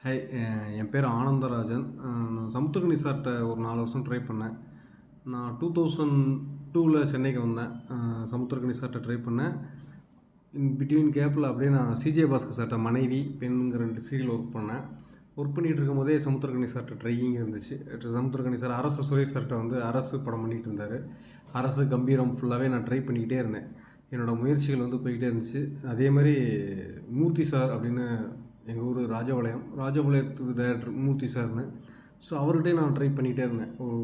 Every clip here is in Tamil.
ஹாய், என் பேர் ஆனந்தராஜன். நான் சமுத்திரக்கனி சார்கிட்ட ஒரு 4 வருஷம் ட்ரை பண்ணேன். நான் 2002ல் சென்னைக்கு வந்தேன். சமுத்திரக்கனி சார்கிட்ட ட்ரை பண்ணேன். இன் பிட்வீன் கேப்பில் அப்படியே நான் சிஜே பாஸ்கர் சார்கிட்ட மனைவி பெண்ணுங்கிற 2 சீரியல் ஒர்க் பண்ணேன். ஒர்க் பண்ணிகிட்டு இருக்கும்போதே சமுத்திரக்கனி சார்கிட்ட ட்ரையிங் இருந்துச்சு. சமுத்திரக்கனி சார் அரசு சுரேஷ் சார்கிட்ட வந்து அரசு படம் பண்ணிகிட்டு இருந்தார். அரசு கம்பீரம் ஃபுல்லாகவே நான் ட்ரை பண்ணிக்கிட்டே இருந்தேன். என்னோடய முயற்சிகள் வந்து போய்கிட்டே இருந்துச்சு. அதே மாதிரி மூர்த்தி சார் அப்படின்னு எங்கள் ஊர் ராஜபாளையத்து டைரக்டர் மூர்த்தி சார்னு. ஸோ அவர்கிட்டே நான் ட்ரை பண்ணிகிட்டே இருந்தேன். ஒரு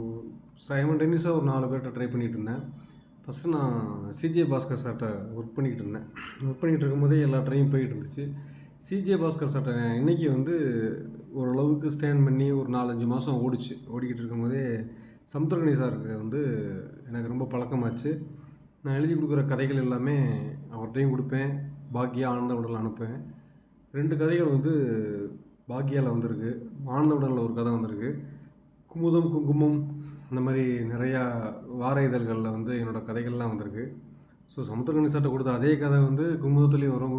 சைமல்டேனியஸாக ஒரு 4 பேர்கிட்ட ட்ரை பண்ணிகிட்டு இருந்தேன். ஃபஸ்ட்டு நான் சிஜே பாஸ்கர் சார்கிட்ட ஒர்க் பண்ணிகிட்டு இருந்தேன். ஒர்க் பண்ணிகிட்டு இருக்கும்போதே எல்லா ட்ரையும் போயிட்டு இருந்துச்சு. சிஜே பாஸ்கர் சார்கிட்ட இன்றைக்கி வந்து ஓரளவுக்கு ஸ்டாண்ட் பண்ணி ஒரு 4-5 மாதம் ஓடிக்கிட்டு இருக்கும்போதே சமுத்திரக்கனி சாருக்கு வந்து எனக்கு ரொம்ப பழக்கமாச்சு. நான் எழுதி கொடுக்குற கதைகள் எல்லாமே அவர்கிட்டையும் கொடுப்பேன். பாக்கியா, ஆனந்த உடல் அனுப்புவேன். 2 கதைகள் வந்து பாக்கியாவில் வந்திருக்கு. ஆனந்த உடலில் ஒரு கதை வந்திருக்கு. குமுதம் குங்குமம் இந்த மாதிரி நிறையா வார இதழ்களில் வந்து என்னோடய கதைகள்லாம் வந்திருக்கு. ஸோ சமுத்திரக்கனி சார்கிட்ட கொடுத்த அதே கதை வந்து குங்குமத்துலேயும் வரும்.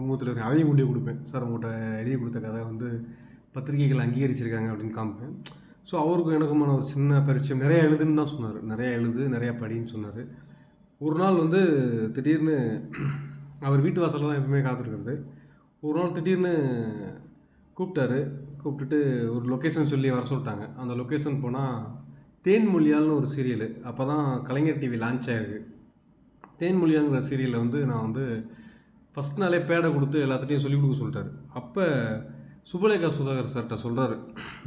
அதையும் கொண்டு கொடுப்பேன். சார் உங்கள்கிட்ட எழுதி கொடுத்த கதை வந்து பத்திரிகைகள் அங்கீகரிச்சிருக்காங்க அப்படின்னு காமிப்பேன். ஸோ அவருக்கும் எனக்குமான ஒரு சின்ன பரிச்சயம். நிறையா எழுதுன்னு தான் சொன்னார். நிறையா படின்னு சொன்னார். ஒரு நாள் வந்து திடீர்னு அவர் வீட்டு வாசலில் தான் எப்பவுமே காத்திருக்கிறது. ஒரு நாள் திடீர்னு கூப்பிட்டுட்டு ஒரு லொக்கேஷன் சொல்லி வர சொல்லிட்டாங்க. அந்த லொக்கேஷன் போனால் தேன்மொழியால்னு ஒரு சீரியலு. அப்போ தான் கலைஞர் டிவி லான்ச் ஆகிருக்கு. தேன்மொழியாங்கிற சீரியலில் வந்து நான் வந்து ஃபஸ்ட் நாளே பேடை கொடுத்து எல்லாத்துட்டையும் சொல்லிக் கொடுக்க சொல்லிட்டாரு. அப்போ சுபலேகா சுதாகர் சார்கிட்ட சொல்கிறாரு,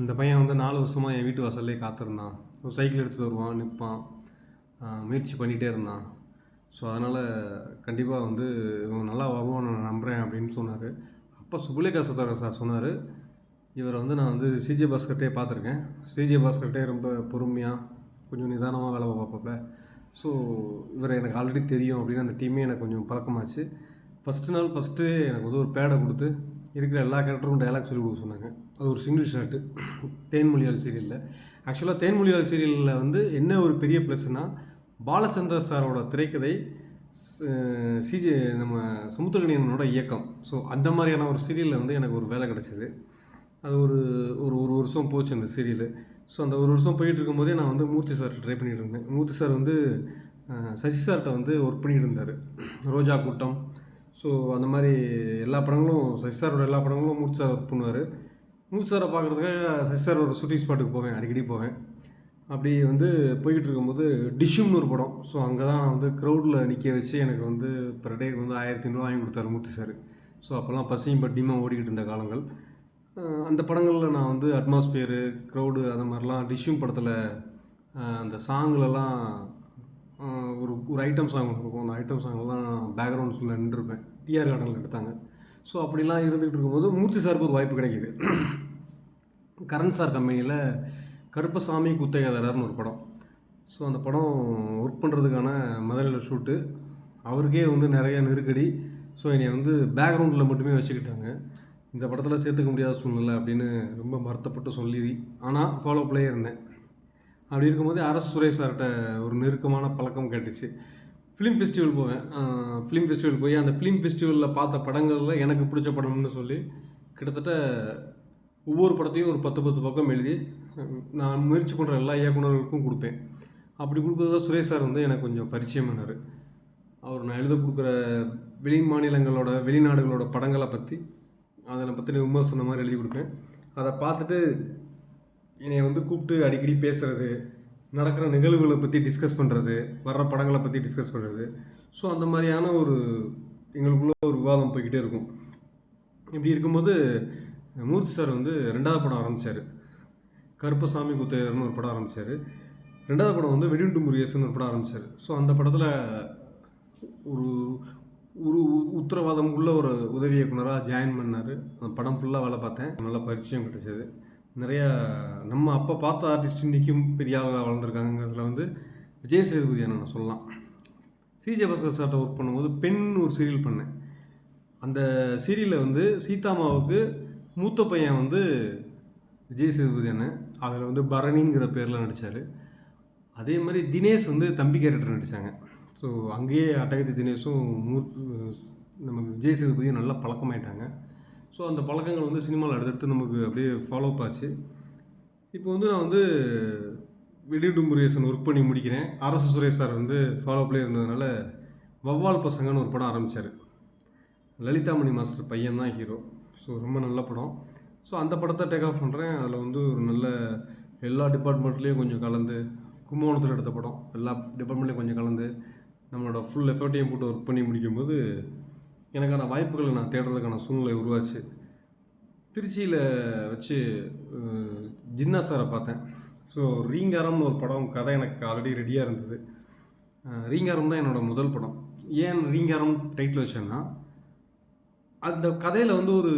இந்த பையன் வந்து 4 வருஷமாக என் வீட்டு வாசல்லே காத்திருந்தான். ஒரு சைக்கிள் எடுத்துகிட்டு வருவான், நிற்பான், முயற்சி பண்ணிகிட்டே இருந்தான். ஸோ அதனால் கண்டிப்பாக வந்து இவன் நல்லா வருவான் நான் நம்புகிறேன் அப்படின்னு சொன்னார். அப்போ சுபலேகா சுதாகர் சார் சொன்னார், இவரை வந்து நான் வந்து சிஜே பாஸ்கர்கிட்டே பார்த்துருக்கேன். சிஜே பாஸ்கர்கிட்டே ரொம்ப பொறுமையாக கொஞ்சம் நிதானமாக வேலை பார்ப்பப்ப. ஸோ இவரை எனக்கு ஆல்ரெடி தெரியும் அப்படின்னு அந்த டீமே எனக்கு கொஞ்சம் பழக்கமாச்சு. ஃபஸ்ட்டு எனக்கு வந்து ஒரு பேடை கொடுத்து இருக்கிற எல்லா கேரக்டருக்கும் டைலாக் சொல்லிக் கொடுக்க சொன்னாங்க. அது ஒரு சிங்கிள் ஷாட்டு தேன்மொழியால் சீரியலில். ஆக்சுவலாக தேன்மொழியால் சீரியலில் வந்து என்ன ஒரு பெரிய ப்ளஸ்னால், பாலச்சந்தர் சாரோட திரைக்கதை, நம்ம சமுத்திரக்கனியனோட இயக்கம். ஸோ அந்த மாதிரியான ஒரு சீரியலில் வந்து எனக்கு ஒரு வேலை கிடச்சிது. அது ஒரு வருஷம் போச்சு அந்த சீரியலு. ஸோ அந்த ஒரு வருஷம் போயிட்டு இருக்கும்போதே நான் வந்து மூர்த்தி சார்கிட்ட ட்ரை பண்ணிகிட்டு இருந்தேன். மூர்த்தி சார் வந்து சசி சார்கிட்ட வந்து ஒர்க் பண்ணிகிட்டு இருந்தார். ரோஜா கூட்டம், ஸோ அந்த மாதிரி எல்லா படங்களும் சசி சாரோட எல்லா படங்களும் மூர்த்தி சார் ஒர்க் பண்ணுவார். மூர்த்தி சாரை பார்க்குறதுக்காக சசி சாரோட ஷூட்டிங் ஸ்பாட்டுக்கு போவேன், அடிக்கடி போவேன். அப்படி வந்து போய்கிட்டு இருக்கும்போது டிஷ்யூம்னு ஒரு படம். ஸோ அங்கே தான் நான் வந்து க்ரௌடில் நிற்க வச்சு எனக்கு வந்து பர் டேக்கு வந்து 1500 வாங்கி கொடுத்தாரு மூர்த்தி சார். ஸோ அப்போல்லாம் பசியும் பட்டினியுமாக ஓடிக்கிட்டு இருந்த காலங்கள். அந்த படங்களில் நான் வந்து அட்மாஸ்பியரு, க்ரௌடு அந்த மாதிரிலாம் டிஷ்யூம் படத்தில் அந்த சாங்லலாம் ஒரு ஐட்டம் சாங் இருக்கும். அந்த ஐட்டம் சாங்லாம் பேக்ரவுண்ட் ஃபுல்லாக நின்றுருப்பேன். டிஆர் கார்டனில் எடுத்தாங்க. ஸோ அப்படிலாம் இருந்துகிட்டு இருக்கும்போது மூர்த்தி சாருக்கு ஒரு வாய்ப்பு கிடைக்கிது. கரண் சார் கம்பெனியில் கருப்பசாமி குத்தகைதாரர்னு ஒரு படம். ஸோ அந்த படம் ஒர்க் பண்ணுறதுக்கான முதல்ல ஷூட்டு. அவருக்கே வந்து நிறைய நெருக்கடி. ஸோ என்னை வந்து பேக்ரவுண்டில் மட்டுமே வச்சுக்கிட்டாங்க. இந்த படத்தில் சேர்த்துக்க முடியாத சூழ்நிலை அப்படின்னு ரொம்ப வருத்தப்பட்டு சொல்லி, ஆனால் ஃபாலோப்லேயே இருந்தேன். அப்படி இருக்கும்போது அரசு சுரேஷ் சார்கிட்ட ஒரு நெருக்கமான பழக்கம் கேட்டுச்சு. ஃபிலிம் ஃபெஸ்டிவல் போவேன். ஃபிலிம் ஃபெஸ்டிவல் போய் அந்த ஃபிலிம் ஃபெஸ்டிவலில் பார்த்த படங்களில் எனக்கு பிடிச்ச படம்னு சொல்லி கிட்டத்தட்ட ஒவ்வொரு படத்தையும் ஒரு 10 பக்கம் எழுதி நான் முயற்சி பண்ணுற எல்லா இயக்குநர்களுக்கும் கொடுப்பேன். அப்படி கொடுக்குறதா சுரேஷ் சார் வந்து எனக்கு கொஞ்சம் பரிச்சயம் பண்ணார். அவர் நான் எழுத கொடுக்குற வெளிநாடுகளோட படங்களை பற்றி அதில் பற்றின விமர்சனம் மாதிரி எழுதி கொடுப்பேன். அதை பார்த்துட்டு என்னை வந்து கூப்பிட்டு அடிக்கடி பேசுகிறது, நடக்கிற நிகழ்வுகளை பற்றி டிஸ்கஸ் பண்ணுறது, வர்ற படங்களை பற்றி டிஸ்கஸ் பண்ணுறது. ஸோ அந்த மாதிரியான ஒரு எங்களுக்குள்ள ஒரு விவாதம் போய்கிட்டே இருக்கும். இப்படி இருக்கும்போது மூர்த்தி சார் வந்து 2வது படம் ஆரம்பித்தார். கருப்பசாமி குத்தகைதாரர்னு ஒரு படம் ஆரம்பித்தார். 2வது படம் வந்து வெடியுண்டு முருகேசன் ஒரு படம் ஆரம்பித்தார். ஸோ அந்த படத்தில் ஒரு ஒரு உத்தரவாதம் உள்ள ஒரு உதவி இயக்குனராக ஜாயின் பண்ணார். அந்த படம் ஃபுல்லாக வேலை பார்த்தேன். நல்ல பரிச்சயம் கிடச்சிது. நிறையா நம்ம அப்போ பார்த்த ஆர்டிஸ்ட் இன்றைக்கும் பெரிய ஆளாக வளர்ந்துருக்காங்கிறதுல வந்து விஜய் சேதுபதி நான் சொல்லலாம். சிஜே பாஸ்கர் சார்கிட்ட ஒர்க் பண்ணும்போது பெண் ஒரு சீரியல் பண்ணேன். அந்த சீரியலில் வந்து சீதாமாவுக்கு மூத்த பையன் வந்து விஜய் சேதுபதி அண்ணன். அதில் வந்து பரணிங்கிற பேரில் நடித்தார். அதே மாதிரி தினேஷ் வந்து தம்பி கேரக்டர் நடித்தாங்க. ஸோ அங்கேயே அட்டகத்தி தினேஷும் நம்ம விஜய் சேதுபதியும் நல்லா பழக்கமாயிட்டாங்க. ஸோ அந்த பழக்கங்கள் வந்து சினிமாவில் அடுத்தடுத்து நமக்கு அப்படியே ஃபாலோ ஆச்சு. இப்போ வந்து நான் வந்து வெடிடு முருகேசன் ஒர்க் பண்ணி முடிக்கிறேன். அரசு சுரேஷ் சார் வந்து ஃபாலோப்லேயே இருந்ததுனால வவ்வால் பசங்கன்னு ஒரு படம் ஆரம்பித்தார். லலிதாமணி மாஸ்டர் பையன் தான் ஹீரோ. ஸோ ரொம்ப நல்ல படம். ஸோ அந்த படத்தை டேக் ஆஃப் பண்ணுறேன். அதில் வந்து ஒரு நல்ல எல்லா டிபார்ட்மெண்ட்லேயும் கொஞ்சம் கலந்து, கும்பகோணத்தில் எடுத்த படம், எல்லா டிபார்ட்மெண்ட்லேயும் கொஞ்சம் கலந்து நம்மளோட ஃபுல் எஃபர்ட்டையும் போட்டு ஒர்க் பண்ணி முடிக்கும்போது எனக்கான வாய்ப்புகளை நான் தேடுறதுக்கான சூழ்நிலை உருவாச்சு. திருச்சியில் வச்சு ஜின்னா சாரை பார்த்தேன். ஸோ ரீங்காரம்னு ஒரு படம் கதை எனக்கு ஆல்ரெடி ரெடியாக இருந்தது. ரீங்காரம் தான் என்னோடய முதல் படம். ஏன் ரீங்காரம் டைட்டில் வச்சேன்னா, அந்த கதையில் வந்து ஒரு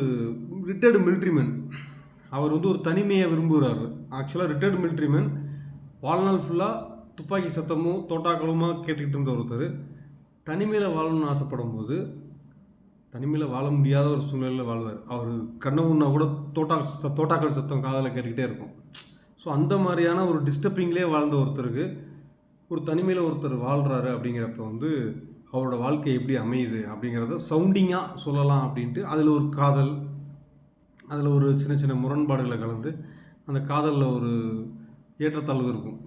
ரிட்டையர்டு மிலிட்ரிமேன், அவர் வந்து ஒரு தனிமையை விரும்புகிறாரு. ஆக்சுவலாக ரிட்டையர்டு மிலிட்ரிமேன் வாழ்நாள் ஃபுல்லாக துப்பாக்கி சத்தமும் தோட்டாக்களுமாக கேட்டுக்கிட்டு இருந்த ஒருத்தர் தனிமையில் வாழணும்னு ஆசைப்படும் போது தனிமையில் வாழ முடியாத ஒரு சூழ்நிலையில் வாழ்வார். அவர் கண்ணை உண்ணா கூட தோட்டாக்கள் சத்தம் காதில் கேட்டுக்கிட்டே இருக்கும். ஸோ அந்த மாதிரியான ஒரு டிஸ்டர்பிங்லேயே வாழ்ந்த ஒருத்தருக்கு ஒரு தனிமையில் ஒருத்தர் வாழ்கிறாரு அப்படிங்கிறப்ப வந்து அவரோட வாழ்க்கை எப்படி அமையுது அப்படிங்கிறத சவுண்டிங்காக சொல்லலாம் அப்படின்ட்டு அதில் ஒரு காதல், அதில் ஒரு சின்ன சின்ன முரண்பாடுகளை கலந்து அந்த காதலில் ஒரு ஏற்றத்தாழ்வு இருக்கும்.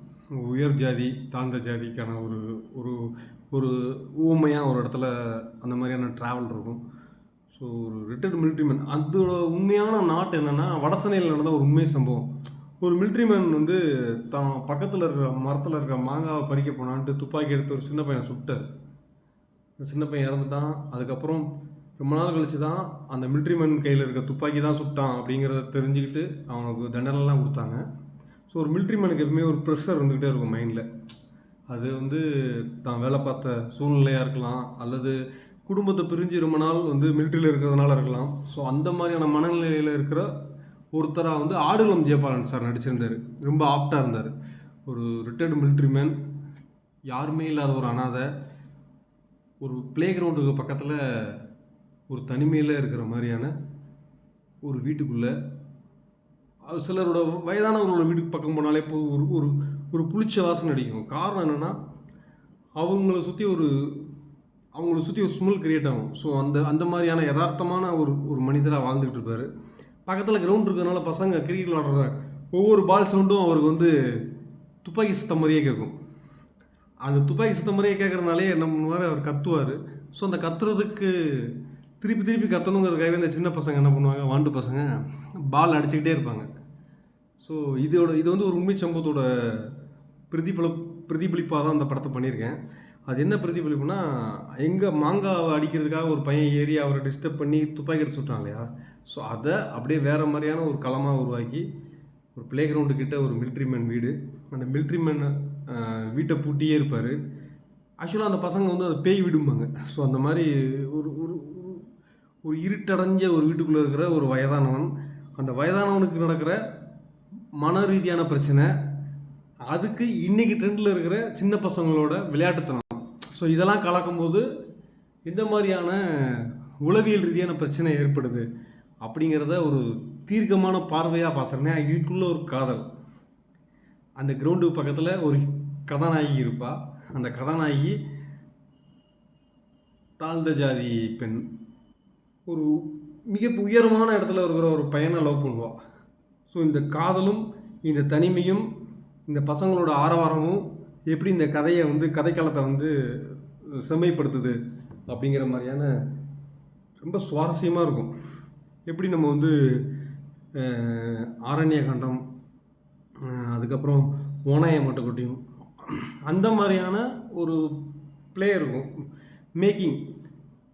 உயர் ஜாதி தாழ்ந்த ஜாதிக்கான ஒரு ஒரு ஒரு ஊமையாக ஒரு இடத்துல அந்த மாதிரியான ட்ராவல் இருக்கும். ஸோ ஒரு ரிட்டையர்டு மிலிட்ரிமேன், அதோட உண்மையான நாட்டு என்னென்னா வடசென்னையில் நடந்த ஒரு உண்மை சம்பவம். ஒரு மிலிட்ரிமேன் வந்து தான் பக்கத்தில் இருக்கிற மரத்தில் இருக்கிற மாங்காவை பறிக்க போனான்ட்டு துப்பாக்கி எடுத்து ஒரு சின்ன பையனை சுட்டார். அந்த சின்ன பையன் இறந்துட்டான். அதுக்கப்புறம் ரொம்ப நாள் கழிச்சு தான் அந்த மிலிட்ரிமேன் கையில் இருக்க துப்பாக்கி தான் சுட்டான் அப்படிங்கிறத தெரிஞ்சுக்கிட்டு அவனுக்கு தண்டனைலாம் கொடுத்தாங்க. ஸோ ஒரு மிலிட்ரிமேனுக்கு எப்பவுமே ஒரு ப்ரெஷர் இருந்துக்கிட்டே இருக்கும் மைண்டில். அது வந்து தான் வேலை பார்த்த சூழ்நிலையாக இருக்கலாம், அல்லது குடும்பத்தை பிரிஞ்சு ரொம்ப நாள் வந்து மிலிட்ரியில் இருக்கிறதுனால இருக்கலாம். ஸோ அந்த மாதிரியான மனநிலையில் இருக்கிற ஒருத்தராக வந்து ஆடுகளம் ஜெயபாலன் சார் நடிச்சிருந்தார். ரொம்ப ஆப்டாக இருந்தார். ஒரு ரிட்டையர்டு மிலிட்ரிமேன், யாருமே இல்லாத ஒரு அனாதை, ஒரு ப்ளே கிரவுண்டுக்கு பக்கத்தில் ஒரு தனிமையில் இருக்கிற மாதிரியான ஒரு வீட்டுக்குள்ளே சிலரோட வயதானவர்களோட வீட்டுக்கு பக்கம் போனாலே இப்போ ஒரு ஒரு ஒரு புளிச்ச வாசனை அடிக்கும். காரணம் என்னென்னா அவங்கள சுற்றி ஒரு ஸ்மெல் கிரியேட் ஆகும். ஸோ அந்த மாதிரியான யதார்த்தமான ஒரு மனிதராக வாழ்ந்துக்கிட்டு இருப்பார். பக்கத்தில் கிரவுண்ட் இருக்கிறதுனால பசங்க கிரிக்கெட் விளாடுற ஒவ்வொரு பால் சவுண்டும் அவருக்கு வந்து துப்பாக்கி சத்தம் மாதிரியே கேட்கும். அந்த துப்பாக்கி சத்தம் மாதிரியே கேட்குறதுனாலே என்ன பண்ணுவார், அவர் கத்துவார். ஸோ அந்த கத்துறதுக்கு திருப்பி கத்தணுங்கிறதுக்காகவே இந்த சின்ன பசங்க என்ன பண்ணுவாங்க, வாண்டு பசங்க பால் அடிச்சுக்கிட்டே இருப்பாங்க. ஸோ இது வந்து ஒரு உண்மை சம்பவத்தோட பிரதிபலிப்பாக தான் அந்த படத்தை பண்ணியிருக்கேன். அது என்ன பிரதிபலிப்புனா, எங்கே மாங்காவை அடிக்கிறதுக்காக ஒரு பையன் ஏறி அவரை டிஸ்டர்ப் பண்ணி துப்பாக்கி எடுத்து சுட்டான் இல்லையா. ஸோ அதை அப்படியே வேறு மாதிரியான ஒரு களமாக உருவாக்கி ஒரு ப்ளே கிரவுண்டு கிட்ட ஒரு மிலிட்ரிமேன் வீடு, அந்த மிலிட்ரிமேன் வீட்டை பூட்டியே இருப்பார். ஆக்சுவலாக அந்த பசங்க வந்து அதை பேய் விடும்பாங்க. ஸோ அந்த மாதிரி ஒரு ஒரு ஒரு இருட்டடைஞ்ச ஒரு வீட்டுக்குள்ளே இருக்கிற ஒரு வயதானவன், அந்த வயதானவனுக்கு நடக்கிற மன ரீதியான பிரச்சனை, அதுக்கு இன்றைக்கி ட்ரெண்டில் இருக்கிற சின்ன பசங்களோட விளையாட்டுத்தனம். ஸோ இதெல்லாம் கலக்கும்போது இந்த மாதிரியான உளவியல் ரீதியான பிரச்சனை ஏற்படுது அப்படிங்கிறத ஒரு தீர்க்கமான பார்வையாக பார்த்துருந்தேன். இதுக்குள்ளே ஒரு காதல், அந்த கிரவுண்டுக்கு பக்கத்தில் ஒரு கதாநாயகி இருப்பாள். அந்த கதாநாயகி தாழ்ந்த ஜாதி பெண், ஒரு மிக உயரமான இடத்துல இருக்கிற ஒரு பையனை லவ் பண்ணுவாள். ஸோ இந்த காதலும் இந்த தனிமையும் இந்த பசங்களோட ஆரவாரமும் எப்படி இந்த கதையை வந்து கதைக்களத்தை வந்து செம்மைப்படுத்துது அப்படிங்கிற மாதிரியான ரொம்ப சுவாரஸ்யமாக இருக்கும். எப்படி நம்ம வந்து ஆரண்ய காண்டம், அதுக்கப்புறம் ஓநாய மட்டுக்குட்டியும் அந்த மாதிரியான ஒரு ப்ளே இருக்கும். மேக்கிங்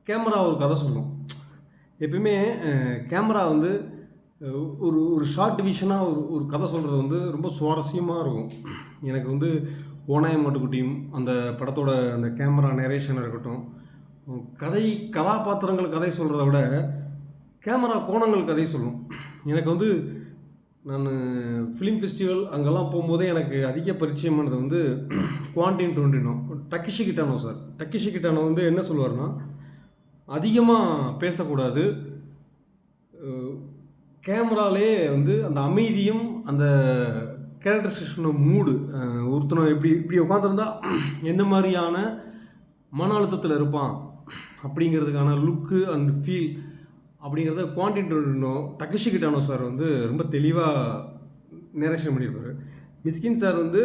கேமரா ஒரு கதை சொல்லும். எப்பயுமே கேமரா வந்து ஒரு ஷார்ட் விஷனாக ஒரு கதை சொல்கிறது வந்து ரொம்ப சுவாரஸ்யமாக இருக்கும். எனக்கு வந்து ஓநாய மட்டுக்குட்டியும் அந்த படத்தோட அந்த கேமரா நரேஷனாக இருக்கட்டும், கதாபாத்திரங்கள் கதை சொல்கிறத விட கேமரா கோணங்கள் கதை சொல்லும். எனக்கு வந்து நான் ஃபிலிம் ஃபெஸ்டிவல் அங்கெல்லாம் போகும்போதே எனக்கு அதிக பரிச்சயமானது வந்து குவாண்டின் டொரண்டினோ, டக்கிஷி கிட்டானோ சார். டக்கிஷி கிட்டானோ வந்து என்ன சொல்லுவார்னா, அதிகமாக பேசக்கூடாது, கேமராலே வந்து அந்த அமைதியும் அந்த கேரக்டரைசேஷனோட மூடு, ஒருத்தனை இப்படி உட்காந்துருந்தா எந்த மாதிரியான மன அழுத்தத்தில் இருப்பான் அப்படிங்கிறதுக்கான லுக்கு அண்ட் ஃபீல் அப்படிங்கிறத குவாண்டின் டொரண்டினோ, டக்கஷி கிட்டானோ சார் வந்து ரொம்ப தெளிவாக நேரேஷன் பண்ணியிருப்பார். மிஸ்கின் சார் வந்து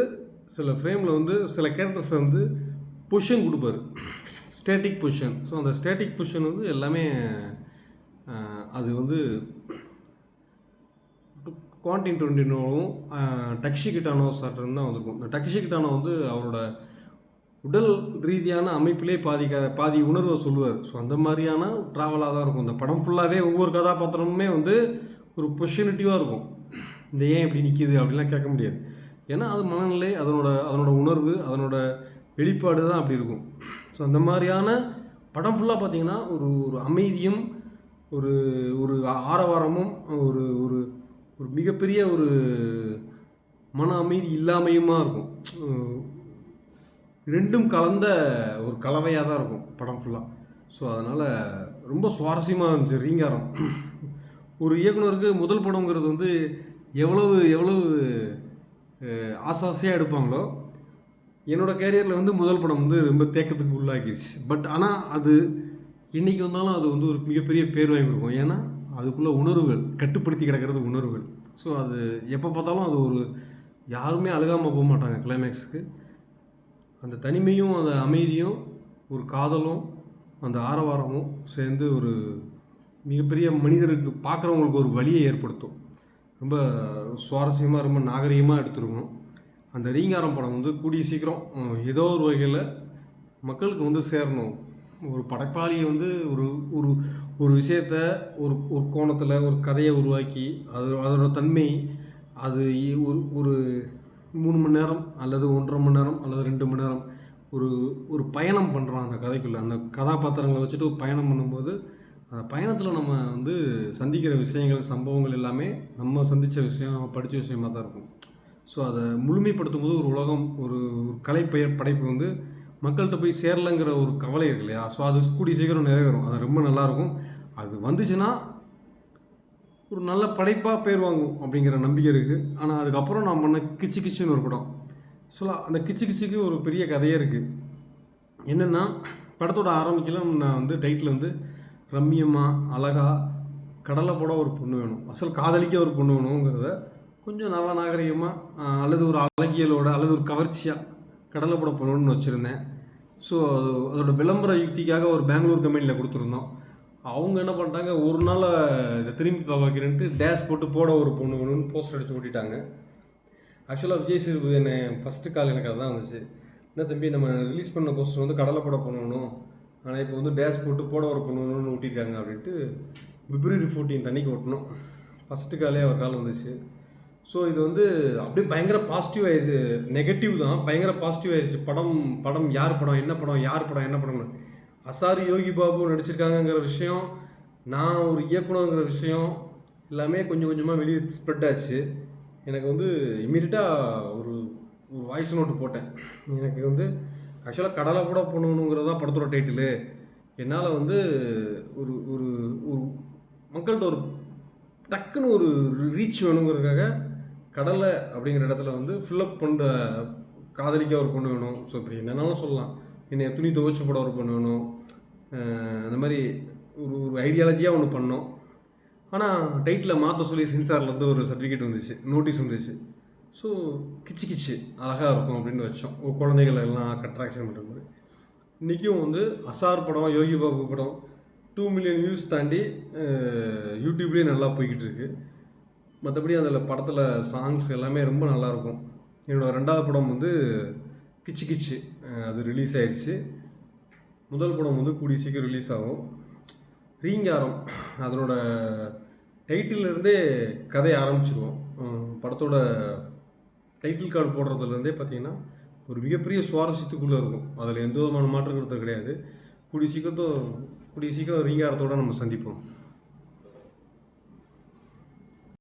சில ஃப்ரேமில் வந்து சில கேரக்டர்ஸை வந்து பொசிஷன் கொடுப்பாரு, ஸ்டேட்டிக் பொசிஷன். ஸோ அந்த ஸ்டேட்டிக் பொசிஷன் வந்து எல்லாமே அது வந்து குவாண்டின் டொரண்டினோவும் டக்கஷி கிட்டானோ சார்ட்டு தான் வந்திருக்கும். இந்த டக்கஷி கிட்டானோ வந்து அவரோட உடல் ரீதியான அமைப்பிலே பாதி உணர்வை சொல்லுவார். ஸோ அந்த மாதிரியான ட்ராவலாக தான் இருக்கும். இந்த படம் ஃபுல்லாகவே ஒவ்வொரு கதாபாத்திரமுமே வந்து ஒரு பொசிஷனிட்டிவாக இருக்கும். இந்த ஏன் இப்படி நிற்கிது அப்படிலாம் கேட்க முடியாது. ஏன்னா அது மனநிலை, அதனோட உணர்வு, அதனோட வெளிப்பாடு தான் அப்படி இருக்கும். ஸோ அந்த மாதிரியான படம் ஃபுல்லாக பார்த்திங்கன்னா ஒரு அமைதியும் ஒரு ஒரு ஆரவாரமும் ஒரு ஒரு ஒரு மிகப்பெரிய ஒரு மன அமைதி இல்லாமையுமா இருக்கும். ரெண்டும் கலந்த ஒரு கலவையாக தான் இருக்கும் படம் ஃபுல்லாக. ஸோ அதனால் ரொம்ப சுவாரஸ்யமாக இருந்துச்சு ரீங்காரம். ஒரு இயக்குனருக்கு முதல் படங்கிறது வந்து எவ்வளவு ஆசாசியாக எடுப்பாங்களோ, என்னோடய கேரியரில் வந்து முதல் படம் வந்து ரொம்ப தேக்கத்துக்கு உள்ளாக்கிடுச்சு. பட் ஆனால் அது என்றைக்கு வந்தாலும் அது வந்து ஒரு மிகப்பெரிய பேர் வாங்கி கொடுக்கும். ஏன்னா அதுக்குள்ளே உணர்வுகள் கட்டுப்படுத்தி கிடக்கிறது உணர்வுகள். ஸோ அது எப்போ பார்த்தாலும் அது ஒரு யாருமே அழுகாமல் போக மாட்டாங்க கிளைமேக்ஸுக்கு. அந்த தனிமையும் அந்த அமைதியும் ஒரு காதலும் அந்த ஆரவாரமும் சேர்ந்து ஒரு மிகப்பெரிய மனிதருக்கு பார்க்குறவங்களுக்கு ஒரு வழியை ஏற்படுத்தும். ரொம்ப சுவாரஸ்யமாக ரொம்ப நாகரிகமாக எடுத்துருக்கோம். அந்த ரீங்காரம் படம் வந்து கூடிய சீக்கிரம் ஏதோ ஒரு வகையில் மக்களுக்கு வந்து சேரணும். ஒரு படைப்பாளியை வந்து ஒரு ஒரு ஒரு விஷயத்தை ஒரு கோணத்தில் ஒரு கதையை உருவாக்கி அதோட தன்மை அது ஒரு 3 மணி நேரம் அல்லது 1.5 மணி நேரம் அல்லது 2 மணி நேரம் ஒரு பயணம் பண்ணுறோம் அந்த கதைக்குள்ளே. அந்த கதாபாத்திரங்களை வச்சுட்டு ஒரு பயணம் பண்ணும்போது அந்த பயணத்தில் நம்ம வந்து சந்திக்கிற விஷயங்கள், சம்பவங்கள் எல்லாமே நம்ம சந்தித்த விஷயம், நம்ம படித்த விஷயமாக தான் இருக்கும். ஸோ அதை முழுமைப்படுத்தும் போது ஒரு உலகம் ஒரு கலை படைப்பு வந்து மக்கள்கிட்ட போய் சேரலைங்கிற ஒரு கவலை இருக்கு இல்லையா? ஸோ அது கூடிய சீக்கிரம் நிறைவேறும். அது ரொம்ப நல்லாயிருக்கும். அது வந்துச்சுன்னா ஒரு நல்ல படைப்பாக பேர் வாங்கும் அப்படிங்கிற நம்பிக்கை இருக்குது. ஆனால் அதுக்கப்புறம் நான் பண்ண கிச்சு கிச்சுன்னு ஒரு படம். ஸோ அந்த கிச்சு கிச்சுக்கு ஒரு பெரிய கதையே இருக்குது. என்னென்னா படத்தோட ஆரம்பிக்கல நான் வந்து டைட்டில் வந்து ரம்மியமாக அழகாக கடலை போட ஒரு பொண்ணு வேணும், அசல் காதலிக்க ஒரு பொண்ணு வேணுங்கிறத கொஞ்சம் நல்லா நாகரிகமாக அல்லது ஒரு அழகியலோட அல்லது ஒரு கவர்ச்சியாக கடலை போட பொண்ணுன்னு வச்சுருந்தேன். ஸோ அதோட விளம்பர யுக்திக்காக ஒரு பெங்களூர் கம்பெனியில் கொடுத்துருந்தோம். அவங்க என்ன பண்ணிட்டாங்க, ஒரு நாள் இதை திரும்பி பார்க்கிறேன்ட்டு டேஷ் போட்டு போட ஒரு பொண்ணு வேணும்னு போஸ்டர் அடித்து ஓட்டிட்டாங்க. ஆக்சுவலாக விஜய் சேதுபதி என்னை ஃபஸ்ட்டு கால் எனக்கு அதுதான் வந்துச்சு. என்ன தம்பி, நம்ம ரிலீஸ் பண்ண போஸ்டர் வந்து கடலை போட பண்ணணும், ஆனால் இப்போ வந்து டேஷ் போட்டு போட ஒரு பண்ணணும்னு ஓட்டியிருக்காங்க அப்படின்ட்டு February 14 அன்றைக்கி ஓட்டணும். ஃபஸ்ட்டு காலே அவர் கால் வந்துச்சு. ஸோ இது வந்து அப்படியே பயங்கர பாசிட்டிவ் ஆயிடுச்சு. நெகட்டிவ் தான், பயங்கர பாசிட்டிவ் ஆயிடுச்சு. படம் யார் படம், என்ன படம், யார் படம், என்ன படம்னு அசாரி யோகி பாபு நடிச்சிருக்காங்கங்கிற விஷயம், நான் ஒரு இயக்குனங்கிற விஷயம் எல்லாமே கொஞ்சம் கொஞ்சமாக வெளியே ஸ்ப்ரெட் ஆச்சு. எனக்கு வந்து இமீடியட்டாக ஒரு வாய்ஸ் நோட்டு போட்டேன். எனக்கு வந்து ஆக்சுவலாக கடலை கூட போகணுங்கிறது தான் படத்தோட டைட்டிலு. என்னால் வந்து ஒரு ஒரு ஒரு மக்கள்கிட்ட ஒரு டக்குன்னு ஒரு ரீச் வேணுங்கிறதுக்காக கடலை அப்படிங்கிற இடத்துல வந்து ஃபில்லப் பண்ணுற காதலிக்க ஒரு பொண்ணு வேணும். ஸோ இப்படி என்னென்னாலும் சொல்லலாம். என்னை துணி துவைச்சி போட ஒரு பொண்ணு வேணும், அந்த மாதிரி ஒரு ஐடியாலஜியாக ஒன்று பண்ணோம். ஆனால் டைட்டில் மாற்ற சொல்லி சென்சார்லேருந்து ஒரு சர்டிஃபிகேட் வந்துச்சு, நோட்டீஸ் வந்துச்சு. ஸோ கிச்சு அழகாக இருக்கும் அப்படின்னு வச்சோம். ஒரு குழந்தைகள் எல்லாம் அட்ராக்ஷன் பண்ணுற மாதிரி. இன்றைக்கும் வந்து அசார் படம், யோகி பாபு படம் 2 மில்லியன் வியூஸ் தாண்டி யூடியூப்லேயே நல்லா போய்கிட்டு இருக்கு. மற்றபடி அதில் படத்தில் சாங்ஸ் எல்லாமே ரொம்ப நல்லாயிருக்கும். என்னோடய 2வது படம் வந்து கிச்சு அது ரிலீஸ் ஆயிடுச்சு. முதல் படம் வந்து கூடிய சீக்கிரம் ரிலீஸ் ஆகும். ரீங்காரம் அதனோட டைட்டிலேருந்தே கதையை ஆரம்பிச்சிருவோம். படத்தோட டைட்டில் கார்டு போடுறதுலேருந்தே பார்த்திங்கன்னா ஒரு மிகப்பெரிய சுவாரஸ்யத்துக்குள்ளே இருக்கும். அதில் எந்த விதமான மாற்று கருத்து கிடையாது. கூடிய சீக்கிரம் ரீங்காரத்தோடு நம்ம சந்திப்போம்.